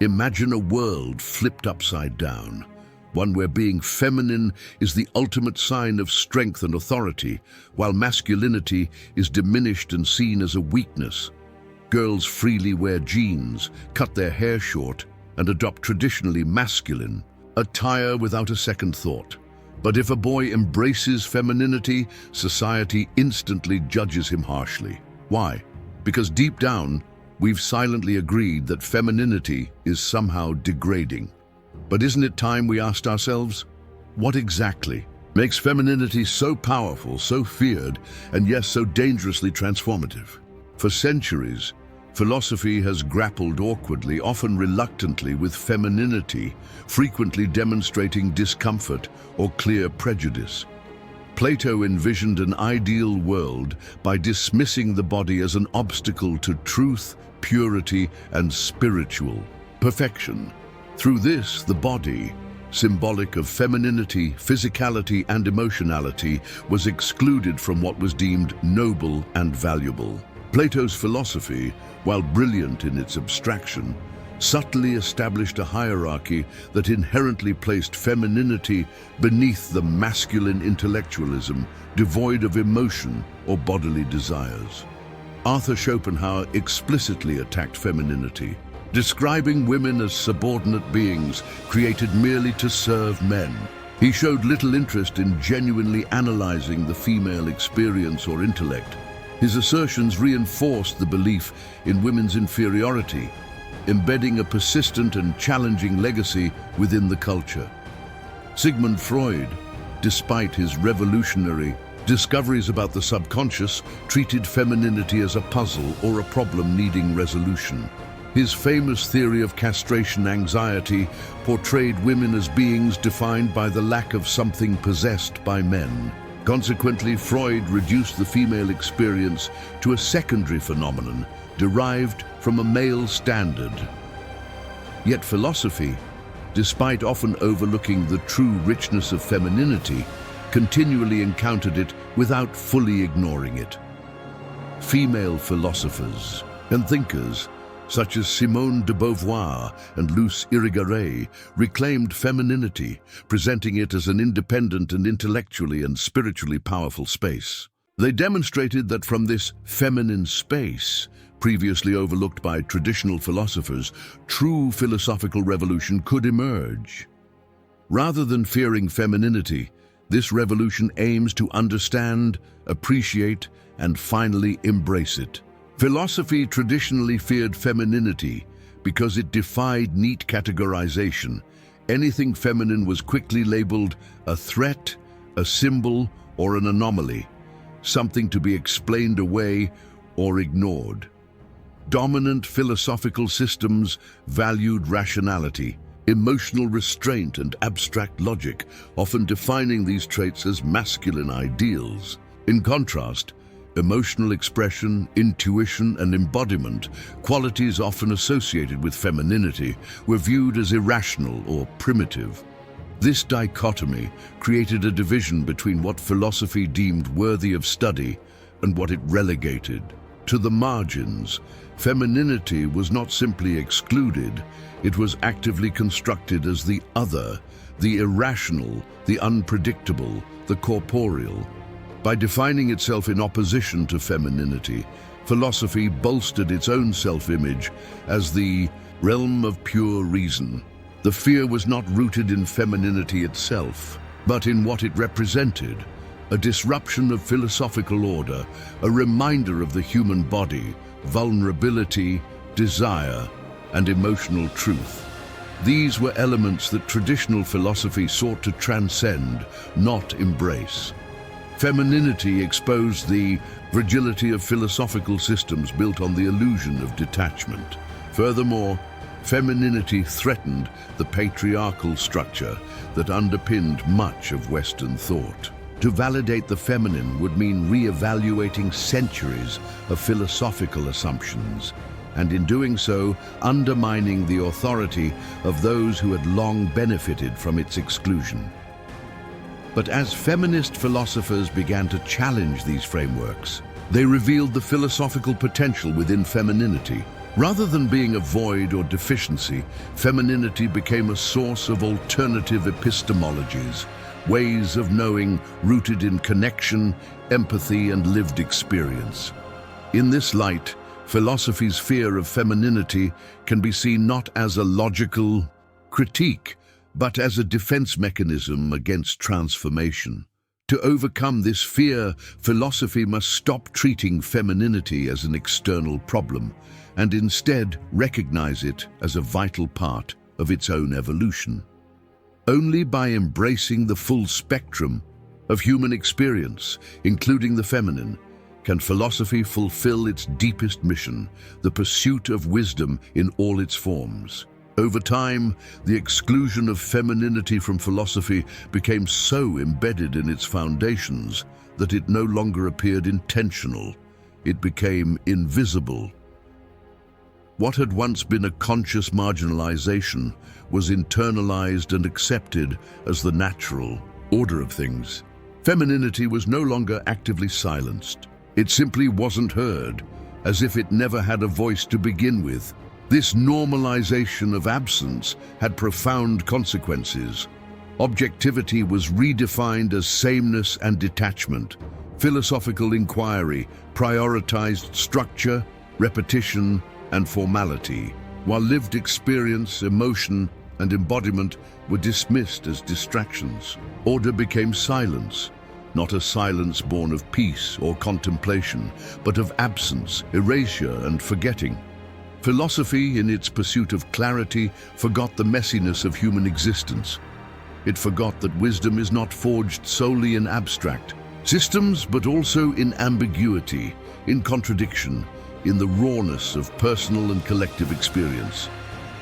Imagine a world flipped upside down, one where being feminine is the ultimate sign of strength and authority, while masculinity is diminished and seen as a weakness. Girls freely wear jeans, cut their hair short, and adopt traditionally masculine attire without a second thought. But if a boy embraces femininity, society instantly judges him harshly. Why? Because deep down, we've silently agreed that femininity is somehow degrading. But isn't it time we asked ourselves, what exactly makes femininity so powerful, so feared, and yes, so dangerously transformative? For centuries, philosophy has grappled awkwardly, often reluctantly, with femininity, frequently demonstrating discomfort or clear prejudice. Plato envisioned an ideal world by dismissing the body as an obstacle to truth, purity, and spiritual perfection. Through this, the body, symbolic of femininity, physicality, and emotionality, was excluded from what was deemed noble and valuable. Plato's philosophy, while brilliant in its abstraction, subtly established a hierarchy that inherently placed femininity beneath the masculine intellectualism, devoid of emotion or bodily desires. Arthur Schopenhauer explicitly attacked femininity, describing women as subordinate beings created merely to serve men. He showed little interest in genuinely analyzing the female experience or intellect. His assertions reinforced the belief in women's inferiority, embedding a persistent and challenging legacy within the culture. Sigmund Freud, despite his revolutionary discoveries about the subconscious, treated femininity as a puzzle or a problem needing resolution. His famous theory of castration anxiety portrayed women as beings defined by the lack of something possessed by men. Consequently, Freud reduced the female experience to a secondary phenomenon derived from a male standard. Yet philosophy, despite often overlooking the true richness of femininity, continually encountered it without fully ignoring it. Female philosophers and thinkers such as Simone de Beauvoir and Luce Irigaray reclaimed femininity, presenting it as an independent and intellectually and spiritually powerful space. They demonstrated that from this feminine space, previously overlooked by traditional philosophers, true philosophical revolution could emerge. Rather than fearing femininity, this revolution aims to understand, appreciate, and finally embrace it. Philosophy traditionally feared femininity because it defied neat categorization. Anything feminine was quickly labeled a threat, a symbol, or an anomaly, something to be explained away or ignored. Dominant philosophical systems valued rationality, emotional restraint, and abstract logic, often defining these traits as masculine ideals. In contrast, emotional expression, intuition, and embodiment, qualities often associated with femininity, were viewed as irrational or primitive. This dichotomy created a division between what philosophy deemed worthy of study and what it relegated to the margins. Femininity was not simply excluded, it was actively constructed as the other, the irrational, the unpredictable, the corporeal. By defining itself in opposition to femininity, philosophy bolstered its own self-image as the realm of pure reason. The fear was not rooted in femininity itself, but in what it represented, a disruption of philosophical order, a reminder of the human body, vulnerability, desire, and emotional truth. These were elements that traditional philosophy sought to transcend, not embrace. Femininity exposed the fragility of philosophical systems built on the illusion of detachment. Furthermore, femininity threatened the patriarchal structure that underpinned much of Western thought. To validate the feminine would mean re-evaluating centuries of philosophical assumptions, and in doing so, undermining the authority of those who had long benefited from its exclusion. But as feminist philosophers began to challenge these frameworks, they revealed the philosophical potential within femininity. Rather than being a void or deficiency, femininity became a source of alternative epistemologies, ways of knowing rooted in connection, empathy, and lived experience. In this light, philosophy's fear of femininity can be seen not as a logical critique, but as a defense mechanism against transformation. To overcome this fear, philosophy must stop treating femininity as an external problem and instead recognize it as a vital part of its own evolution. Only by embracing the full spectrum of human experience, including the feminine, can philosophy fulfill its deepest mission, the pursuit of wisdom in all its forms. Over time, the exclusion of femininity from philosophy became so embedded in its foundations that it no longer appeared intentional. It became invisible. What had once been a conscious marginalization was internalized and accepted as the natural order of things. Femininity was no longer actively silenced. It simply wasn't heard, as if it never had a voice to begin with. This normalization of absence had profound consequences. Objectivity was redefined as sameness and detachment. Philosophical inquiry prioritized structure, repetition, and formality, while lived experience, emotion, and embodiment were dismissed as distractions. Order became silence, not a silence born of peace or contemplation, but of absence, erasure, and forgetting. Philosophy, in its pursuit of clarity, forgot the messiness of human existence. It forgot that wisdom is not forged solely in abstract systems, but also in ambiguity, in contradiction, in the rawness of personal and collective experience.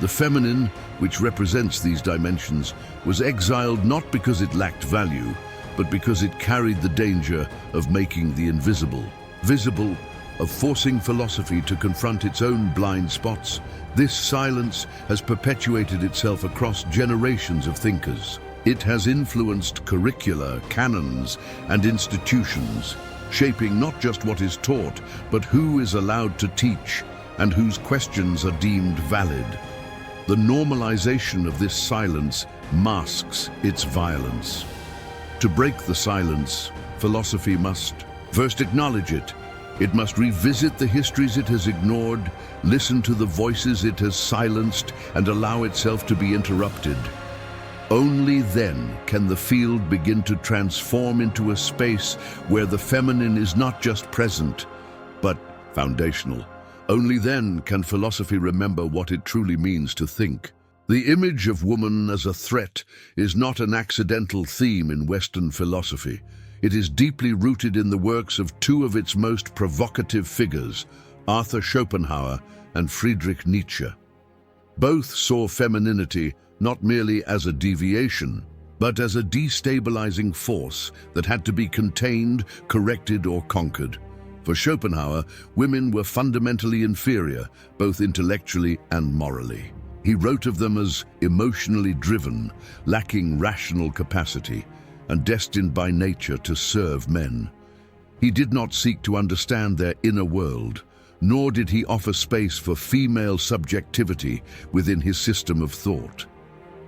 The feminine, which represents these dimensions, was exiled not because it lacked value, but because it carried the danger of making the invisible visible, of forcing philosophy to confront its own blind spots. This silence has perpetuated itself across generations of thinkers. It has influenced curricula, canons, and institutions, shaping not just what is taught, but who is allowed to teach and whose questions are deemed valid. The normalization of this silence masks its violence. To break the silence, philosophy must first acknowledge it. It must revisit the histories it has ignored, listen to the voices it has silenced, and allow itself to be interrupted. Only then can the field begin to transform into a space where the feminine is not just present, but foundational. Only then can philosophy remember what it truly means to think. The image of woman as a threat is not an accidental theme in Western philosophy. It is deeply rooted in the works of two of its most provocative figures, Arthur Schopenhauer and Friedrich Nietzsche. Both saw femininity not merely as a deviation, but as a destabilizing force that had to be contained, corrected, or conquered. For Schopenhauer, women were fundamentally inferior, both intellectually and morally. He wrote of them as emotionally driven, lacking rational capacity, and destined by nature to serve men. He did not seek to understand their inner world, nor did he offer space for female subjectivity within his system of thought.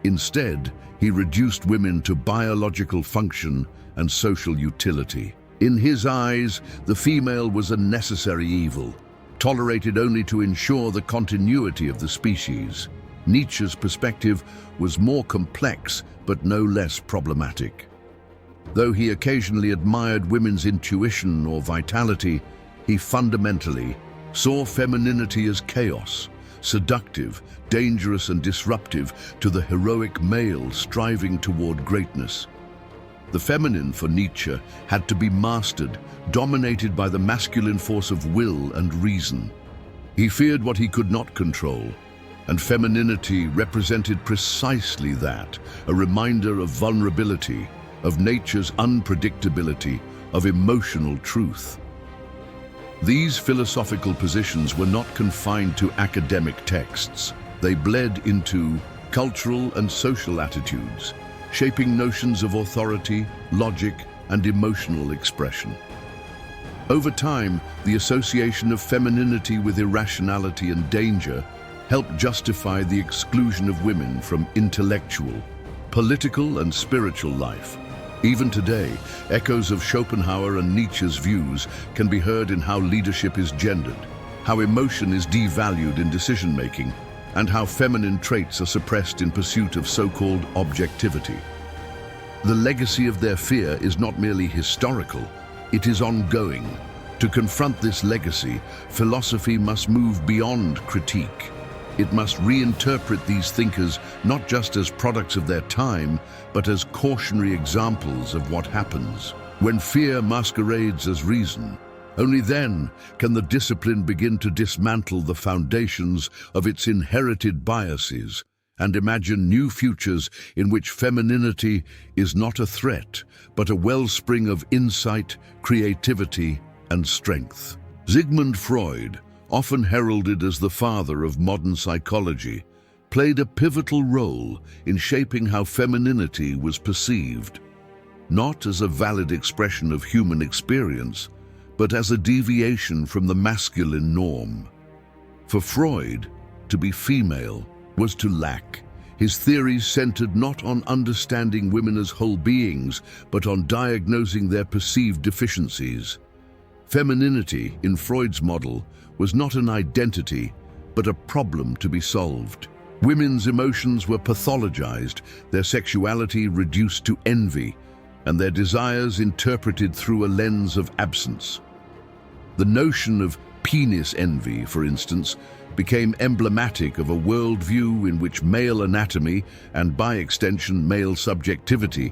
Instead, he reduced women to biological function and social utility. In his eyes, the female was a necessary evil, tolerated only to ensure the continuity of the species. Nietzsche's perspective was more complex, but no less problematic. Though he occasionally admired women's intuition or vitality, he fundamentally saw femininity as chaos, seductive, dangerous, and disruptive to the heroic male striving toward greatness. The feminine, for Nietzsche, had to be mastered, dominated by the masculine force of will and reason. He feared what he could not control, and femininity represented precisely that, a reminder of vulnerability, of nature's unpredictability, of emotional truth. These philosophical positions were not confined to academic texts. They bled into cultural and social attitudes, shaping notions of authority, logic, and emotional expression. Over time, the association of femininity with irrationality and danger helped justify the exclusion of women from intellectual, political, and spiritual life. Even today, echoes of Schopenhauer and Nietzsche's views can be heard in how leadership is gendered, how emotion is devalued in decision-making, and how feminine traits are suppressed in pursuit of so-called objectivity. The legacy of their fear is not merely historical, it is ongoing. To confront this legacy, philosophy must move beyond critique. It must reinterpret these thinkers not just as products of their time, but as cautionary examples of what happens when fear masquerades as reason. Only then can the discipline begin to dismantle the foundations of its inherited biases and imagine new futures in which femininity is not a threat, but a wellspring of insight, creativity, and strength. Sigmund Freud, often heralded as the father of modern psychology, played a pivotal role in shaping how femininity was perceived, not as a valid expression of human experience, but as a deviation from the masculine norm. For Freud, to be female was to lack. His theories centered not on understanding women as whole beings, but on diagnosing their perceived deficiencies. Femininity, in Freud's model, was not an identity, but a problem to be solved. Women's emotions were pathologized, their sexuality reduced to envy, and their desires interpreted through a lens of absence. The notion of penis envy, for instance, became emblematic of a worldview in which male anatomy, and by extension male subjectivity,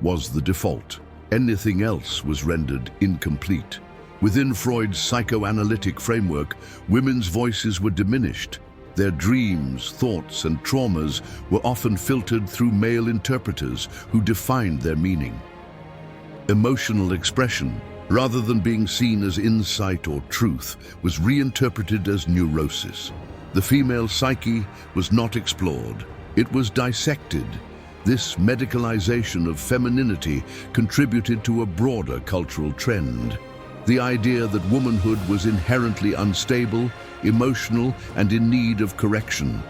was the default. Anything else was rendered incomplete. Within Freud's psychoanalytic framework, women's voices were diminished. Their dreams, thoughts, and traumas were often filtered through male interpreters who defined their meaning. Emotional expression, rather than being seen as insight or truth, was reinterpreted as neurosis. The female psyche was not explored, it was dissected. This medicalization of femininity contributed to a broader cultural trend. The idea that womanhood was inherently unstable, emotional, and in need of correction.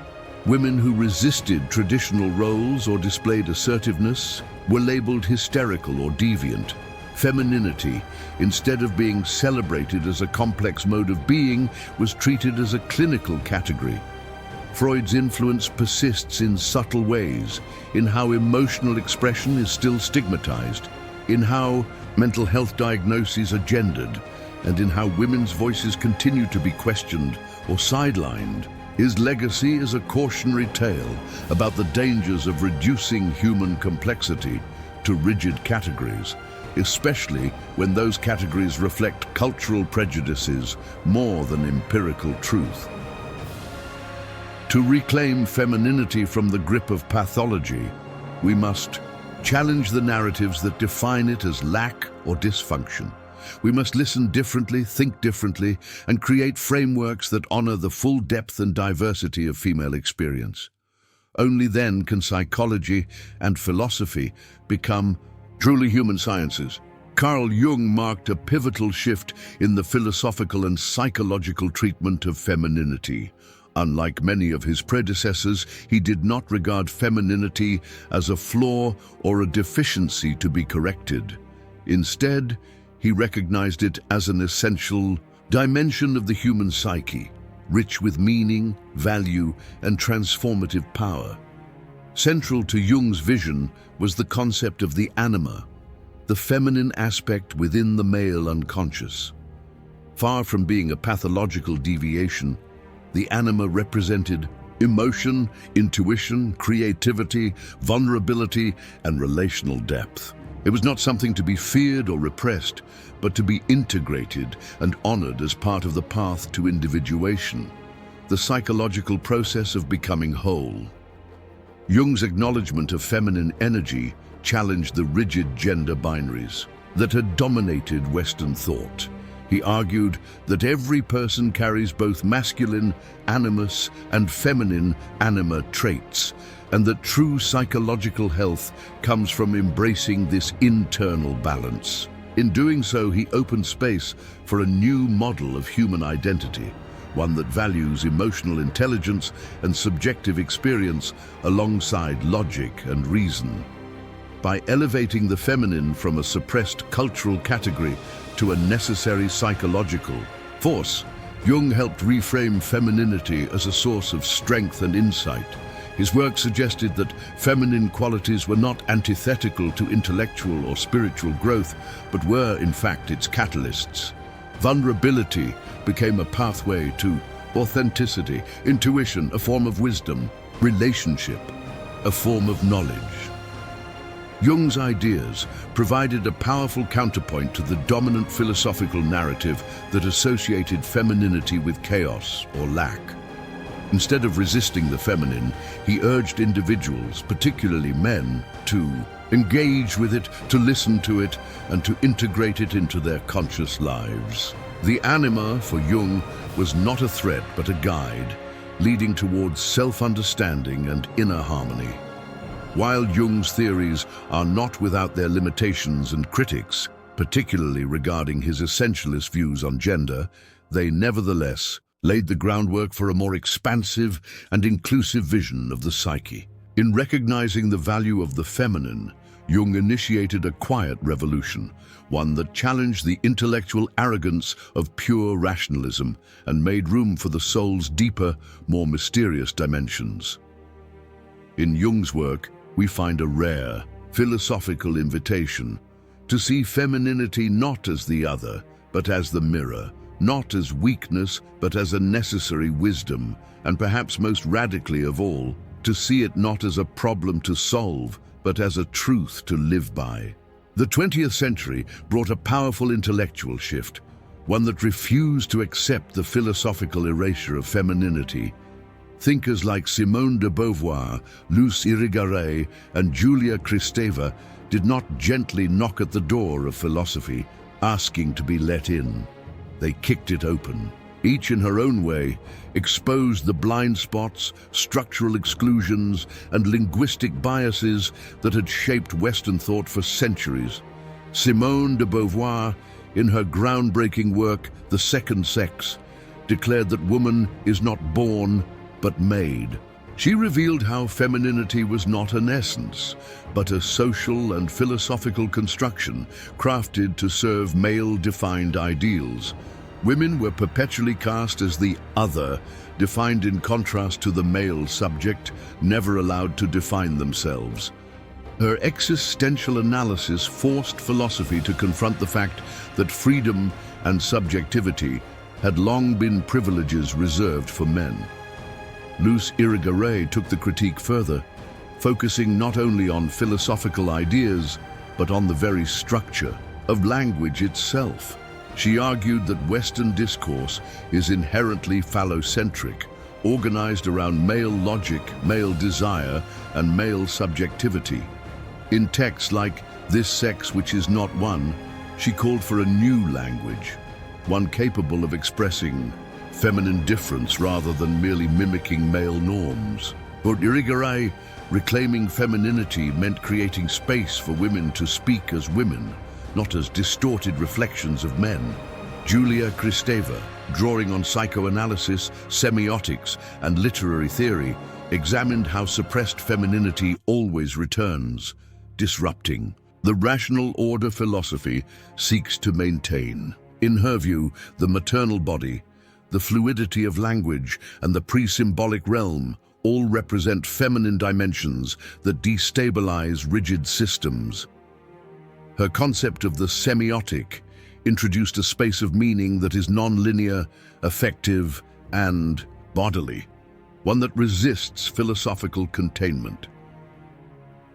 Women who resisted traditional roles or displayed assertiveness were labeled hysterical or deviant. Femininity, instead of being celebrated as a complex mode of being, was treated as a clinical category. Freud's influence persists in subtle ways, in how emotional expression is still stigmatized, in how mental health diagnoses are gendered, and in how women's voices continue to be questioned or sidelined. His legacy is a cautionary tale about the dangers of reducing human complexity to rigid categories, especially when those categories reflect cultural prejudices more than empirical truth. To reclaim femininity from the grip of pathology, we must challenge the narratives that define it as lack or dysfunction. We must listen differently, think differently, and create frameworks that honor the full depth and diversity of female experience. Only then can psychology and philosophy become truly human sciences. Carl Jung marked a pivotal shift in the philosophical and psychological treatment of femininity. Unlike many of his predecessors, he did not regard femininity as a flaw or a deficiency to be corrected. Instead, he recognized it as an essential dimension of the human psyche, rich with meaning, value, and transformative power. Central to Jung's vision was the concept of the anima, the feminine aspect within the male unconscious. Far from being a pathological deviation, the anima represented emotion, intuition, creativity, vulnerability, and relational depth. It was not something to be feared or repressed, but to be integrated and honored as part of the path to individuation, the psychological process of becoming whole. Jung's acknowledgement of feminine energy challenged the rigid gender binaries that had dominated Western thought. He argued that every person carries both masculine animus and feminine anima traits, and that true psychological health comes from embracing this internal balance. In doing so, he opened space for a new model of human identity, one that values emotional intelligence and subjective experience alongside logic and reason. By elevating the feminine from a suppressed cultural category to a necessary psychological force, Jung helped reframe femininity as a source of strength and insight. His work suggested that feminine qualities were not antithetical to intellectual or spiritual growth, but were, in fact, its catalysts. Vulnerability became a pathway to authenticity, intuition, a form of wisdom, relationship, a form of knowledge. Jung's ideas provided a powerful counterpoint to the dominant philosophical narrative that associated femininity with chaos or lack. Instead of resisting the feminine, he urged individuals, particularly men, to engage with it, to listen to it, and to integrate it into their conscious lives. The anima, for Jung, was not a threat but a guide, leading towards self-understanding and inner harmony. While Jung's theories are not without their limitations and critics, particularly regarding his essentialist views on gender, they nevertheless laid the groundwork for a more expansive and inclusive vision of the psyche. In recognizing the value of the feminine, Jung initiated a quiet revolution, one that challenged the intellectual arrogance of pure rationalism and made room for the soul's deeper, more mysterious dimensions. In Jung's work, we find a rare, philosophical invitation to see femininity not as the other, but as the mirror, not as weakness, but as a necessary wisdom, and perhaps most radically of all, to see it not as a problem to solve, but as a truth to live by. The 20th century brought a powerful intellectual shift, one that refused to accept the philosophical erasure of femininity. Thinkers like Simone de Beauvoir, Luce Irigaray, and Julia Kristeva did not gently knock at the door of philosophy, asking to be let in. They kicked it open. Each in her own way, exposed the blind spots, structural exclusions, and linguistic biases that had shaped Western thought for centuries. Simone de Beauvoir, in her groundbreaking work, The Second Sex, declared that woman is not born, but made. She revealed how femininity was not an essence, but a social and philosophical construction crafted to serve male-defined ideals. Women were perpetually cast as the other, defined in contrast to the male subject, never allowed to define themselves. Her existential analysis forced philosophy to confront the fact that freedom and subjectivity had long been privileges reserved for men. Luce Irigaray took the critique further, focusing not only on philosophical ideas, but on the very structure of language itself. She argued that Western discourse is inherently phallocentric, organized around male logic, male desire, and male subjectivity. In texts like This Sex Which Is Not One, she called for a new language, one capable of expressing feminine difference rather than merely mimicking male norms. For Irigaray, reclaiming femininity meant creating space for women to speak as women, not as distorted reflections of men. Julia Kristeva, drawing on psychoanalysis, semiotics, and literary theory, examined how suppressed femininity always returns, disrupting the rational order philosophy seeks to maintain. In her view, the maternal body, the fluidity of language, and the pre-symbolic realm all represent feminine dimensions that destabilize rigid systems. Her concept of the semiotic introduced a space of meaning that is non-linear, affective, and bodily, one that resists philosophical containment.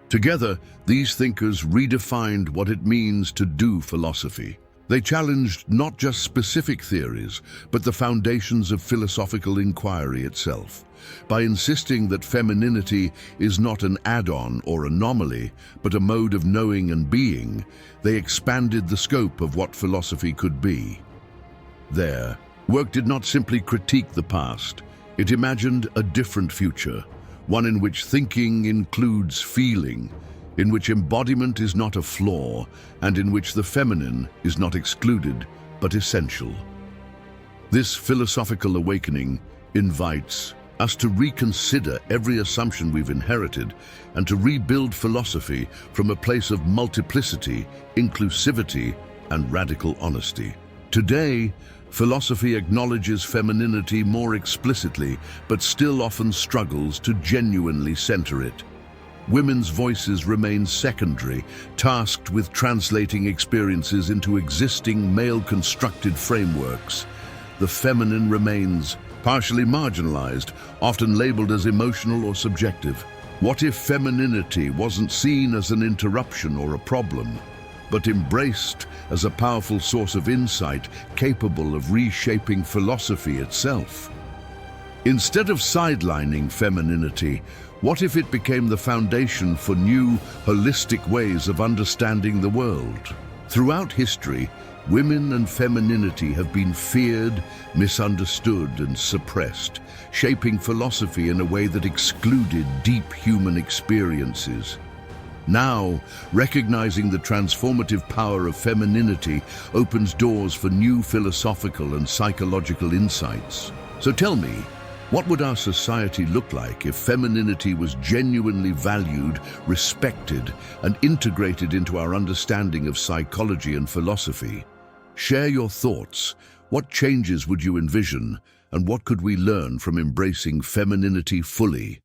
Together, these thinkers redefined what it means to do philosophy. They challenged not just specific theories, but the foundations of philosophical inquiry itself. By insisting that femininity is not an add-on or anomaly, but a mode of knowing and being, they expanded the scope of what philosophy could be. Their work did not simply critique the past, it imagined a different future, one in which thinking includes feeling, in which embodiment is not a flaw and in which the feminine is not excluded but essential. This philosophical awakening invites us to reconsider every assumption we've inherited and to rebuild philosophy from a place of multiplicity, inclusivity, and radical honesty. Today, philosophy acknowledges femininity more explicitly, but still often struggles to genuinely center it. Women's voices remain secondary, tasked with translating experiences into existing male-constructed frameworks. The feminine remains partially marginalized, often labeled as emotional or subjective. What if femininity wasn't seen as an interruption or a problem, but embraced as a powerful source of insight capable of reshaping philosophy itself? Instead of sidelining femininity, what if it became the foundation for new, holistic ways of understanding the world? Throughout history, women and femininity have been feared, misunderstood, and suppressed, shaping philosophy in a way that excluded deep human experiences. Now, recognizing the transformative power of femininity opens doors for new philosophical and psychological insights. So tell me, what would our society look like if femininity was genuinely valued, respected, and integrated into our understanding of psychology and philosophy? Share your thoughts. What changes would you envision, and what could we learn from embracing femininity fully?